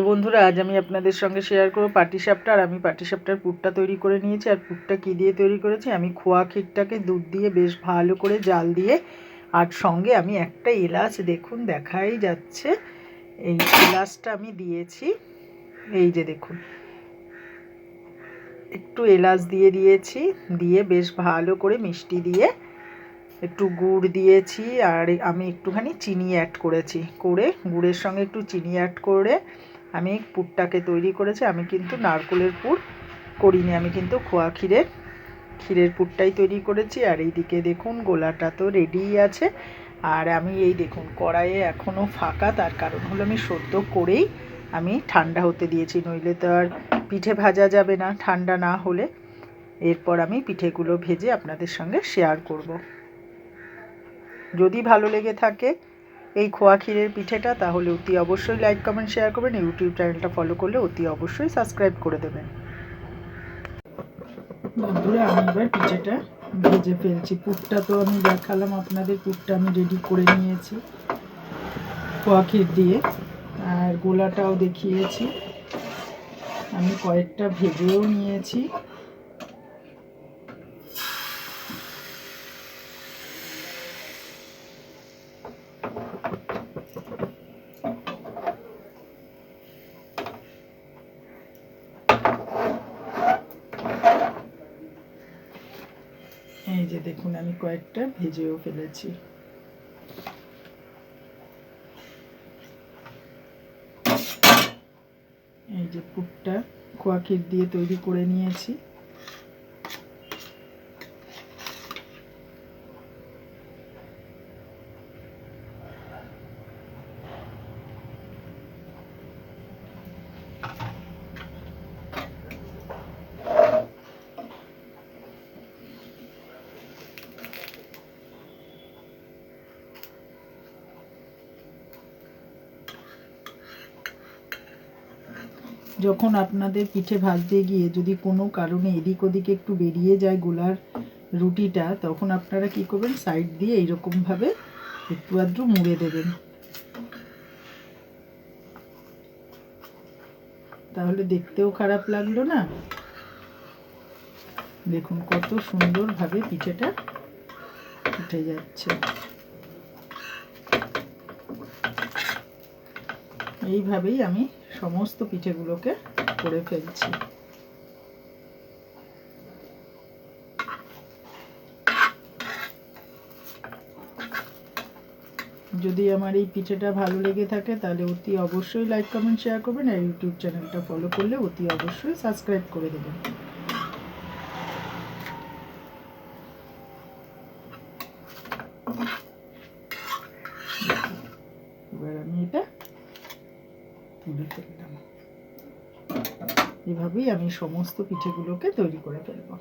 বন্ধুরা, আজ আমি আপনাদের সঙ্গে শেয়ার করব পাটিসাপটা। আর আমি পাটিসাপটার পুরটা তৈরি করে নিয়েছি। আর পুরটা কী দিয়ে তৈরি করেছি, আমি খোয়া ক্ষীরটাকে দুধ দিয়ে বেশ ভালো করে জাল দিয়ে, আর সঙ্গে আমি একটা এলাচ, দেখুন দেখাই যাচ্ছে, এই এলাচটা আমি দিয়েছি। এই যে দেখুন, একটু এলাচ দিয়ে দিয়েছি, দিয়ে বেশ ভালো করে মিষ্টি দিয়ে একটু গুড় দিয়েছি, আর আমি একটুখানি চিনি অ্যাড করেছি, করে গুড়ের সঙ্গে একটু চিনি অ্যাড করে আমি পুরটাকে তৈরি করেছি। আমি কিন্তু নারকেলের পুর করিনি, আমি কিন্তু খোয়া ক্ষীরের পুরটাই তৈরি করেছি। আর এইদিকে দেখুন গোলাটা তো রেডিই আছে। আর আমি এই দেখুন কড়াইয়ে এখনও ফাঁকা, তার কারণ হলো আমি সদ্য করেই আমি ঠান্ডা হতে দিয়েছি, নইলে তো আর পিঠে ভাজা যাবে না ঠান্ডা না হলে। এরপর আমি পিঠেগুলো ভেজে আপনাদের সঙ্গে শেয়ার করব। যদি ভালো লেগে থাকে এই খোয়া ক্ষীরের পিঠেটা, তাহলে অতি অবশ্যই লাইক কমেন্ট শেয়ার করবেন। ইউটিউব চ্যানেলটা ফলো করলে অতি অবশ্যই সাবস্ক্রাইব করে দেবেন। বন্ধুরা, আমি এবার পিঠেটা ভেজে ফেলছি। পুরটা তো আমি দেখালাম আপনাদের, পুরটা আমি রেডি করে নিয়েছি খোয়া ক্ষীর দিয়ে, আর গোলাটাও দেখিয়েছি। আমি কয়েকটা ভেজেও নিয়েছি। এই যে দেখুন, আমি কয়েকটা ভেজেও ফেলেছি। এই যে পুরটা খোয়া ক্ষীর দিয়ে তৈরি করে নিয়েছি। যখন আপনাদের পিঠে ভাজতে গিয়ে যদি কোনো কারণে এদিক ওদিক একটু বেরিয়ে যায় গোলার রুটিটা, তখন আপনারা কি করবেন, সাইড দিয়ে এইরকমভাবে একটু আধটু মুড়ে দেবেন, তাহলে দেখতেও খারাপ লাগলো না। দেখুন কত সুন্দরভাবে পিঠেটা উঠে যাচ্ছে। এইভাবেই আমি সমস্ত পিঠেগুলোকে করে ফেলছি। যদি আমার এই পিঠেটা ভালো লেগে থাকে, তাহলে অতি অবশ্যই লাইক কমেন্ট শেয়ার করবেন। আর ইউটিউব চ্যানেলটা ফলো করলে অতি অবশ্যই সাবস্ক্রাইব করে দেবেন। এবার আমি এটা তুলে ফেললাম। এভাবেই আমি সমস্ত পিঠেগুলোকে তৈরি করে ফেলবো।